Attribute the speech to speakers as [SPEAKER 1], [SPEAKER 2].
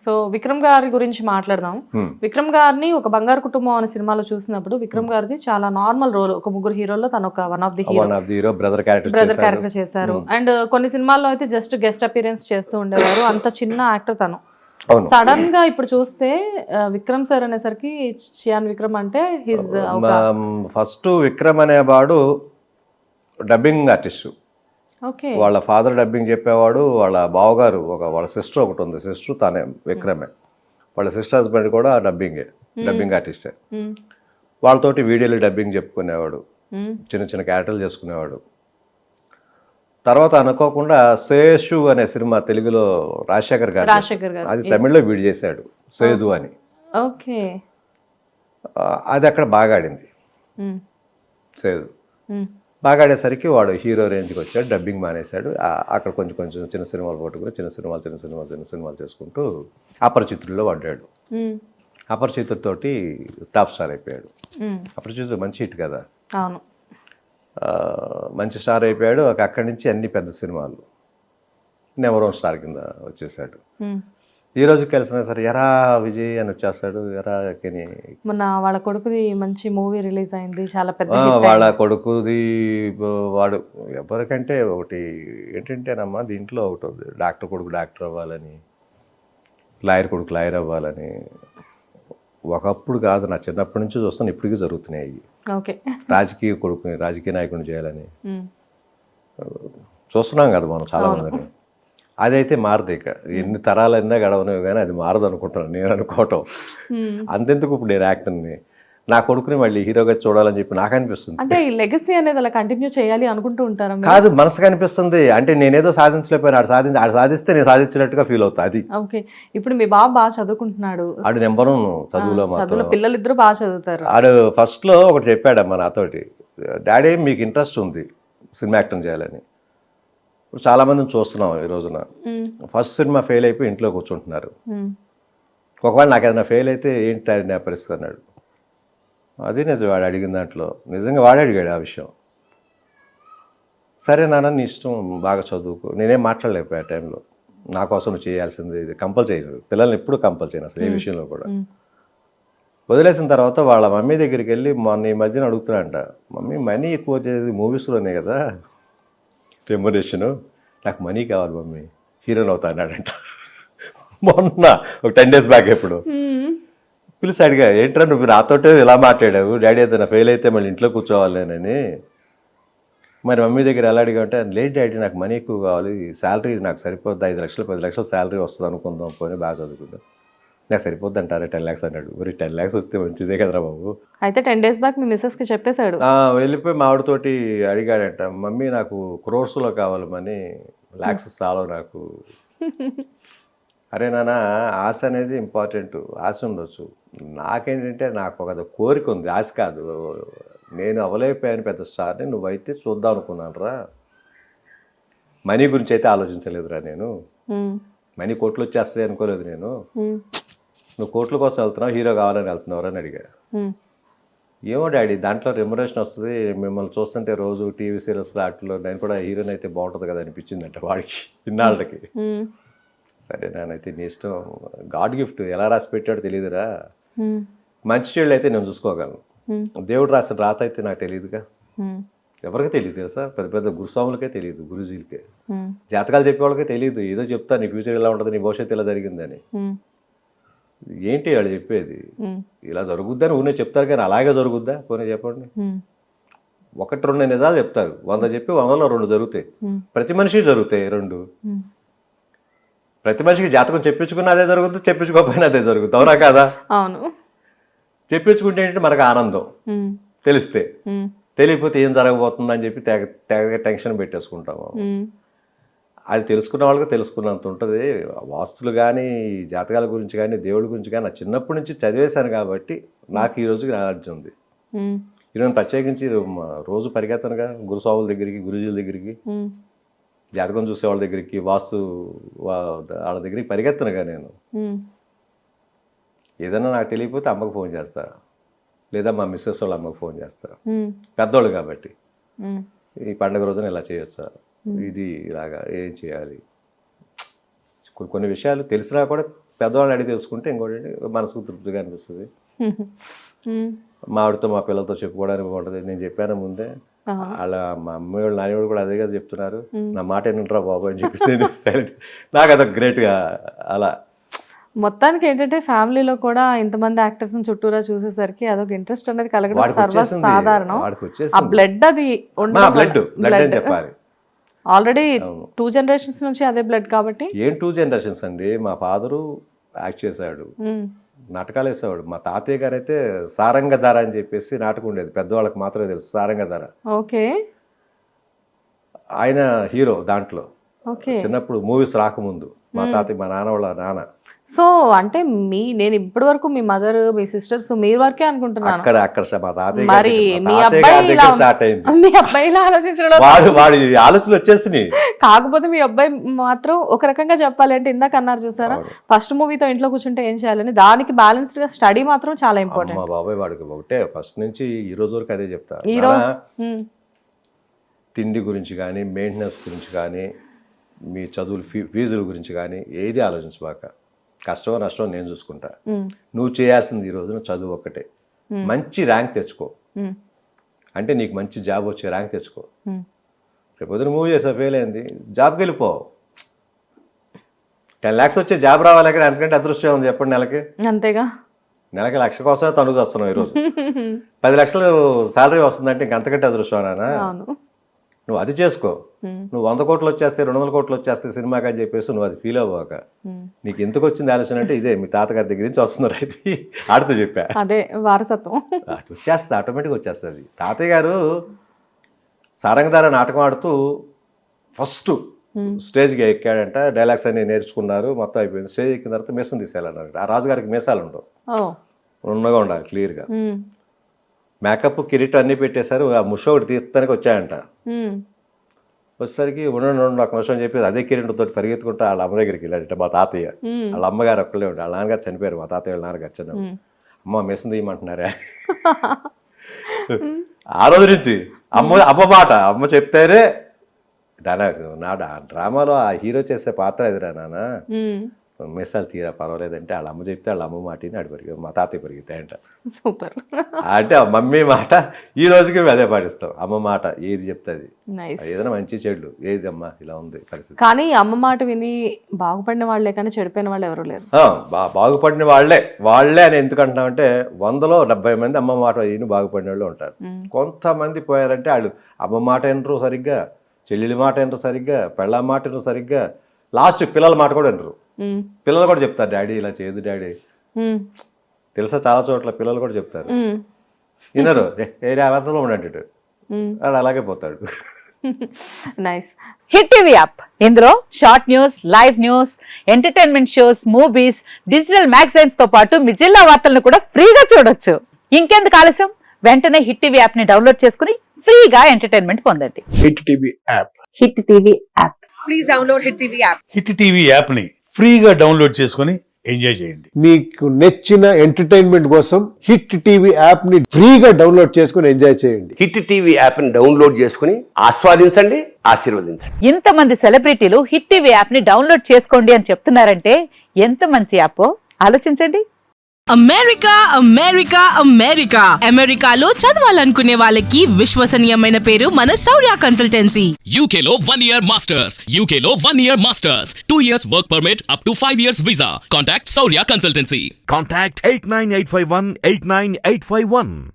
[SPEAKER 1] So Vikram గారి గురించి మాట్లాడదాం. విక్రమ్ గారిని ఒక బంగారు కుటుంబం అనే సినిమాలో చూసినప్పుడు విక్రమ్ గారిది చాలా నార్మల్ రోల్, ఒక ముగ్గురు హీరోల్లో తను ఒక one of the hero, brother character చేశారు. అండ్ కొన్ని సినిమాల్లో అయితే జస్ట్ గెస్ట్ అపీరెన్స్ చేస్తూ ఉండేవారు. అంత చిన్న యాక్టర్ తను. సడన్ గా ఇప్పుడు చూస్తే విక్రమ్ సార్ అనేసరికి చియాన్ విక్రమ్ అంటే హిజ్
[SPEAKER 2] ఫస్ట్ విక్రమ్ అనేవాడు డబ్బింగ్ ఆర్టిస్ట్. వాళ్ళ ఫాదర్ డబ్బింగ్ చెప్పేవాడు, వాళ్ళ బావగారు వాళ్ళ సిస్టర్ ఒకటి ఉంది, సిస్టర్ తనే విక్రమే. వాళ్ళ సిస్టర్ హస్బెండ్ కూడా డబ్బింగ్ ఆర్టిస్టే. వాళ్ళతోటి వీడియోలు డబ్బింగ్ చెప్పుకునేవాడు, చిన్న చిన్న క్యారెక్టర్లు చేసుకునేవాడు. తర్వాత అనుకోకుండా శేషు అనే సినిమా తెలుగులో రాజశేఖర్ గారు, అది తమిళ్లో వీడి చేశాడు, సేదు అని. అది అక్కడ బాగా ఆడింది. సేదు బాగా ఆడేసరికి వాడు హీరో రేంజ్కి వచ్చాడు, డబ్బింగ్ మానేశాడు. అక్కడ కొంచెం కొంచెం చిన్న సినిమాలు పట్టుకుని చిన్న సినిమాలు చేసుకుంటూ అపరిచితుల్లో పడ్డాడు. అపరిచితుడితోటి టాప్ స్టార్ అయిపోయాడు. అపరిచితుడు మంచి హిట్ కదా, మంచి స్టార్ అయిపోయాడు. అక్కడి నుంచి అన్ని పెద్ద సినిమాలు, నెంబర్ 1 స్టార్ కింద వచ్చేసాడు. ఈ రోజు కలిసినా సరే ఎరా విజయ్ అని వచ్చేస్తాడు. ఎరా
[SPEAKER 1] మొన్న వాళ్ళ కొడుకుది మంచి మూవీ రిలీజ్ అయింది, చాలా పెద్ద.
[SPEAKER 2] వాళ్ళ కొడుకుది వాడు ఎవరికంటే ఒకటి ఏంటంటేనమ్మా, దీంట్లో ఒకటి ఉంది, డాక్టర్ కొడుకు డాక్టర్ అవ్వాలని, లాయర్ కొడుకు లాయర్ అవ్వాలని. ఒకప్పుడు కాదు, నా చిన్నప్పటి నుంచి చూస్తాను, ఇప్పటికీ జరుగుతున్నాయి. రాజకీయ కొడుకుని రాజకీయ నాయకుడిని చేయాలని చూస్తున్నాం కదా మనం చాలా మందిని. అదైతే మారదు. ఇక ఎన్ని తరాలైనా గడవనివి కానీ అది మారదు అనుకుంటున్నాను నేను అనుకోవటం. అంతెందుకు ఇప్పుడు నేను యాక్టర్ని, నా కొడుకుని మళ్ళీ హీరోగా చూడాలని చెప్పి నాకు అనిపిస్తుంది.
[SPEAKER 1] అంటే ఈ లెగసీ అనేది అలా కంటిన్యూ చేయాలి అనుకుంటూ ఉంటారు
[SPEAKER 2] కాదు, మనసుకు అనిపిస్తుంది. అంటే నేనేదో సాధించలేకపోయినా ఆడు సాధిస్తే నేను సాధించినట్టుగా ఫీల్ అవుతా. అది
[SPEAKER 1] ఓకే. ఇప్పుడు మీ బాబు బాగా చదువుకుంటున్నాడు,
[SPEAKER 2] ఆడు నెంబర్ 1 చదువులో.
[SPEAKER 1] పిల్లలు ఇద్దరు బాగా చదువుతారు.
[SPEAKER 2] ఆడు ఫస్ట్లో ఒకటి చెప్పాడమ్మా నాతోటి, డాడీ మీకు ఇంట్రెస్ట్ ఉంది సినిమా యాక్టింగ్ చేయాలని. చాలా మందిని చూస్తున్నాం ఈ రోజున. ఫస్ట్ సినిమా ఫెయిల్ అయిపోయి ఇంట్లో కూర్చుంటున్నారు. ఒకవేళ నాకు ఏదైనా ఫెయిల్ అయితే ఏంటి నా పరిస్థితి అన్నాడు. అది నిజం, వాడు అడిగిన దాంట్లో నిజంగా వాడే అడిగాడు ఆ విషయం. సరే నాన్న నీ ఇష్టం, బాగా చదువుకో. నేనేం మాట్లాడలేకపోయా ఆ టైంలో. నా కోసం నువ్వు చేయాల్సింది, ఇది కంపల్ చేయను, పిల్లల్ని ఎప్పుడు కంపల్ చేయను అసలు ఏ విషయంలో కూడా. వదిలేసిన తర్వాత వాళ్ళ మమ్మీ దగ్గరికి వెళ్ళి మొన్న ఈ మధ్యన అడుగుతున్నాడంట, మమ్మీ మనీ ఎక్కువ వచ్చేది మూవీస్లోనే కదా రెమ్యునరేషను, నాకు మనీ కావాలి మమ్మీ, హీరోని అవుతా అన్నాడంట. మొన్న ఒక 10 days బ్యాక్ ఎప్పుడు పిలిచి అడిగా, ఏంట్రా నువ్వు నాతోటే ఇలా మాట్లాడావు, డాడీ ఏదైనా ఫెయిల్ అయితే మళ్ళీ ఇంట్లో కూర్చోవాలి నేనని. మరి మమ్మీ దగ్గర ఎలా అడిగా అంటే, లేదు డాడీ నాకు మనీ ఎక్కువ కావాలి, శాలరీ నాకు సరిపోద్ది, 5 లక్షలు 10 లక్షలు శాలరీ వస్తుంది అనుకుందాం, పోనీ బాగా చదువుకుందాం, నాకు సరిపోద్ది అంటారా 10 lakhs అన్నాడు. మరి 10 lakhs వస్తే మంచిదే కదరా బాబు.
[SPEAKER 1] అయితే 10 days బ్యాక్ మీ మిస్సెస్కి చెప్పేశాడు.
[SPEAKER 2] వెళ్ళిపోయి మా ఆవిడతోటి అడిగాడంట, మమ్మీ నాకు క్రోర్స్లో కావాలి మనీ, లాక్స్ చాలా నాకు. అరే నాన్న, ఆశ అనేది ఇంపార్టెంట్, ఆశ ఉండొచ్చు. నాకేంటంటే నాకు ఒక కోరిక ఉంది, ఆశ కాదు. నేను అవలేకపోయాను పెద్ద స్టార్ని, నువ్వైతే చూద్దాం అనుకున్నాను రా. మనీ గురించి అయితే ఆలోచించలేదురా నేను, మనీ కోట్లు వచ్చేస్తాయి అనుకోలేదు నేను. నువ్వు కోట్ల కోసం వెళ్తున్నావు, హీరో కావాలని వెళ్తున్నావు అని అడిగా. ఏమో డాడీ దాంట్లో రెమ్యునరేషన్ వస్తుంది, మిమ్మల్ని చూస్తుంటే రోజు టీవీ సీరియల్స్ వాటిలో నేను కూడా హీరోయిన్ అయితే బాగుంటుంది కదా అనిపించిందంట వాడికి ఇన్నాళ్ళకి. సరే నానైతే నీ ఇష్టం, గాడ్ గిఫ్ట్ ఎలా రాసి పెట్టాడో తెలియదురా, మంచి చెడు అయితే నేను చూసుకోగలను, దేవుడు రాసిన రాత అయితే నాకు తెలియదుగా, ఎవరికి తెలియదు తెలుసా, పెద్ద పెద్ద గురుస్వాములకే తెలియదు, గురుజీలకే, జాతకాలు చెప్పే వాళ్ళకే తెలియదు. ఏదో చెప్తా నీ ఫ్యూచర్ ఎలా ఉంటుంది, నీ భవిష్యత్తు ఇలా జరిగిందని. ఏంటి వాళ్ళు చెప్పేది, ఇలా జరుగుద్దని ఊనే చెప్తారు కానీ అలాగే జరుగుద్దా పోనీ చెప్పండి. 1-2 నిజాలు చెప్తారు, 100 చెప్పి 100లో 2 జరుగుతాయి. ప్రతి మనిషికి జరుగుతాయి 2. ప్రతి మనిషికి జాతకం చెప్పించుకున్న అదే జరుగుద్ది, చెప్పించుకోకపోయినా అదే జరుగుద్ది, అవునా కాదా? చెప్పించుకుంటే ఏంటంటే మనకు ఆనందం, తెలిస్తే. తెలియకపోతే ఏం జరగబోతుంది అని చెప్పి తెగ టెన్షన్ పెట్టేసుకుంటాము. అది తెలుసుకున్న వాళ్ళకి తెలుసుకున్నంత ఉంటుంది. వాస్తులు కానీ జాతకాల గురించి కానీ దేవుడి గురించి కానీ నా చిన్నప్పటి నుంచి చదివేశాను కాబట్టి నాకు ఈ రోజుకి నాలెడ్జ్ ఉంది. ఈరోజు ప్రత్యేకించి రోజు పరిగెత్తనుగా గురుస్వాముల దగ్గరికి, గురుజీల దగ్గరికి, జాతకం చూసే వాళ్ళ దగ్గరికి, వాస్తు వాళ్ళ దగ్గరికి పరిగెత్తనుగా నేను. ఏదైనా నాకు తెలియకపోతే అమ్మకు ఫోన్ చేస్తా, లేదా మా మిస్సెస్ వాళ్ళ అమ్మకు ఫోన్ చేస్తా, పెద్దోళ్ళు కాబట్టి. ఈ పండుగ రోజున ఇలా చేయొచ్చా, ఇది ఇలాగా ఏం చేయాలి, కొన్ని విషయాలు తెలిసినా కూడా పెద్దవాళ్ళని అడిగి తెలుసుకుంటే ఇంకోటి మనసుకు తృప్తిగా అనిపిస్తుంది. మా ఆవిడతో మా పిల్లలతో చెప్పుకోవడానికి బాగుంటుంది. నేను చెప్పాను ముందే, వాళ్ళ మా అమ్మాయి వాళ్ళు నాని కూడా అదే కదా చెప్తున్నారు, నా మాట ఏంటంటారా బాబు అని చెప్పేసి సైలెంట్. నాకు అదొక గ్రేట్గా అలా.
[SPEAKER 1] మొత్తానికి ఏంటంటే ఫ్యామిలీలో కూడా ఇంతమంది యాక్టర్స్ చుట్టూరా చూసేసరికి అదొక ఇంట్రెస్ట్ అనేది కలగడం సర్వసాధారణం. ఆ బ్లడ్ అది
[SPEAKER 2] బ్లడ్ అని చెప్పాలి.
[SPEAKER 1] ఆల్రెడీ 2 generations నుంచి అదే బ్లడ్ కాబట్టి.
[SPEAKER 2] ఏం 2 generations అండి, మా ఫాదరు యాక్ట్ చేశాడు, నాటకాలు వేసేవాడు. మా తాతయ్య గారు అయితే సారంగధార అని చెప్పేసి నాటకం ఉండేది, పెద్దవాళ్ళకి మాత్రమే తెలుసు సారంగధార.
[SPEAKER 1] ఓకే.
[SPEAKER 2] ఆయన హీరో దాంట్లో.
[SPEAKER 1] ఓకే.
[SPEAKER 2] చిన్నప్పుడు మూవీస్ రాకముందు మా తాతయ్య, మా నాన్న వాళ్ళ నాన్న.
[SPEAKER 1] సో అంటే నేను ఇప్పటి వరకు మీ మదర్, మీ సిస్టర్స్ మీ వరకే అనుకుంటున్నాను.
[SPEAKER 2] అక్కడ మా తాతయ్య
[SPEAKER 1] మరి మీ అబ్బాయి
[SPEAKER 2] స్టార్ట్ అయింది.
[SPEAKER 1] మీ అబ్బాయిలా ఆలోచించడం
[SPEAKER 2] వాడి ఆలోచనలు వచ్చేసినాయి.
[SPEAKER 1] కాకపోతే మీ అబ్బాయి మాత్రం ఒక రకంగా చెప్పాలంటే ఇందాక అన్నారు చూసారా, ఫస్ట్ మూవీతో ఇంట్లో కూర్చుంటే ఏం చేయాలని, దానికి బ్యాలెన్స్డ్ గా స్టడీ మాత్రం చాలా ఇంపార్టెంట్.
[SPEAKER 2] మా బాబాయ్ వాడికి ఒకటే ఫస్ట్ నుంచి ఈ రోజు వరకు అదే చెప్తా. తిండి గురించి కానీ, మెయింటెనెన్స్ గురించి కానీ, మీ చదువులు ఫీజుల గురించి కానీ ఏది ఆలోచించబాక, కష్టమో నష్టమో నేను చూసుకుంటా. నువ్వు చేయాల్సింది ఈ రోజున చదువు ఒక్కటే. మంచి ర్యాంక్ తెచ్చుకో, అంటే నీకు మంచి జాబ్ వచ్చే ర్యాంక్ తెచ్చుకో. రేపు పొద్దున మూవ్ చేసా ఫెయిల్ అయింది, జాబ్కి వెళ్ళిపో. 10 lakhs వచ్చే జాబ్ రావాలి అక్కడ, అంతకంటే అదృష్టం ఉంది చెప్పండి.
[SPEAKER 1] అంతేగా,
[SPEAKER 2] నెలకి 1 lakh కోసమే తనుగు వస్తున్నావు. ఈరోజు 10 lakhs శాలరీ వస్తుందంటే ఇంకంతకంటే అదృష్టం నానా. నువ్వు అది చేసుకో. నువ్వు 100 కోట్లు వచ్చేస్తే 200 కోట్లు వచ్చేస్తే సినిమాకి అని చెప్పేసి నువ్వు అది ఫీల్ అవ్వక, నీకు ఎందుకు వచ్చింది ఆలోచన అంటే ఇదే మీ తాతగారి దగ్గర నుంచి వస్తున్నారు. అయితే ఆడితో చెప్పా,
[SPEAKER 1] అదే వారసత్వం
[SPEAKER 2] వచ్చేస్తుంది, ఆటోమేటిక్గా వచ్చేస్తుంది. తాతయ్య గారు సారంగధార నాటకం ఆడుతూ ఫస్ట్ స్టేజ్కి ఎక్కాడంట, డైలాగ్స్ అన్ని నేర్చుకున్నారు, మొత్తం అయిపోయింది. స్టేజ్ ఎక్కిన తర్వాత మీసం తీసేయాలన్నారు. ఆ రాజుగారికి మీసాలు ఉండవు, ఉన్నగా ఉండాలి క్లియర్గా. మేకప్, కిరీటం అన్నీ పెట్టేశారు. ఆ ముష ఒకటి తీస్తానికి వచ్చాయంట. వచ్చేసరికి ఉండండి ఒక నిమిషం చెప్పేసి అదే కిరీటంతో పరిగెత్తుకుంటా వాళ్ళ అమ్మ దగ్గరికి వెళ్ళాడంట. మా తాతయ్య, వాళ్ళ అమ్మగారు ఒక్కళ్ళే ఉండే, వాళ్ళ నాన్నగారు చనిపోయారు. మా తాతయ్య వాళ్ళ నాన్నగారు చిన్న. అమ్మ మెస్సం తీయమంటున్నారా? ఆ రోజు నుంచి అమ్మ మాట, అమ్మ చెప్తారే నా డ్రామాలో ఆ హీరో చేసే పాత్ర ఎదురా నాన్న, మెస్సాలు తీరా పర్వాలేదంటే వాళ్ళ అమ్మ చెప్తే వాళ్ళ అమ్మ మాటని ఆడి పరిగె, మా తాతయ్య పరిగెత్తాయంట.
[SPEAKER 1] సూపర్.
[SPEAKER 2] అంటే మమ్మీ మాట ఈ రోజుకి అదే పాటిస్తాం. అమ్మ మాట ఏది చెప్తుంది, ఏదైనా మంచి చెడు ఏది అమ్మా ఇలా ఉంది పరిస్థితి.
[SPEAKER 1] కానీ అమ్మ మాట విని బాగుపడిన వాళ్ళే కానీ చెడిపోయిన వాళ్ళు ఎవరు లేరు.
[SPEAKER 2] బాగుపడిన వాళ్ళే అని ఎందుకు అంటున్నామంటే 100లో 70 మంది అమ్మ మాట విని బాగుపడిన వాళ్ళు ఉంటారు. కొంతమంది పోయారంటే వాళ్ళు అమ్మ మాట వినరు సరిగ్గా, చెల్లెలి మాట వినరు సరిగ్గా, పెళ్ళ మాట వినరు సరిగ్గా, లాస్ట్ పిల్లల మాట కూడా వినరు. పిల్లలు కూడా చెప్తారు డాడీ ఇలా చేయదు డాడీ, తెలుసా చాలా చోట్ల పిల్లలు కూడా చెప్తారు. వినరు, ఏ అర్థంలో ఉన్నట్టు వాడు అలాగే పోతాడు.
[SPEAKER 3] నైస్. హిట్ టీవీ యాప్, ఇందులో short news, live news, entertainment shows, movies, digital magazines తో పాటు మీ జిల్లా వార్తలను కూడా ఫ్రీగా చూడొచ్చు. ఇంకెందుకు ఆలస్యం, వెంటనే హిట్ టీవీ యాప్ ని డౌన్లోడ్ చేసుకుని ఫ్రీగా ఎంటర్టైన్మెంట్ పొందండి.
[SPEAKER 4] Hit TV app,
[SPEAKER 3] hit TV app,
[SPEAKER 5] please download hit TV app.
[SPEAKER 4] Hit TV app ని ఫ్రీగా డౌన్లోడ్ చేసుకుని ఎంజాయ్ చేయండి.
[SPEAKER 6] మీకు నచ్చిన ఎంటర్టైన్మెంట్ కోసం హిట్ టీవీ యాప్ ని ఫ్రీగా డౌన్లోడ్ చేసుకుని ఎంజాయ్ చేయండి.
[SPEAKER 7] హిట్ టీవీ యాప్ ని డౌన్లోడ్ చేసుకుని ఆస్వాదించండి, ఆశీర్వదించండి.
[SPEAKER 3] ఇంతమంది సెలబ్రిటీలు హిట్ టీవీ యాప్ ని డౌన్లోడ్ చేసుకోండి అని చెప్తున్నారంటే ఎంత మంచి యాప్ ఆలోచించండి.
[SPEAKER 5] అమెరికా అమెరికా అమెరికా అమెరికాలో చదవాలనుకునే వాళ్ళకి విశ్వసనీయమైన పేరు మన శౌర్య కన్సల్టెన్సీ.
[SPEAKER 8] UK లో 1 year masters, UK లో 1 year masters, 2 years work permit up to 5 years visa. Contact Saurya Consultancy.
[SPEAKER 9] Contact 89851 89851.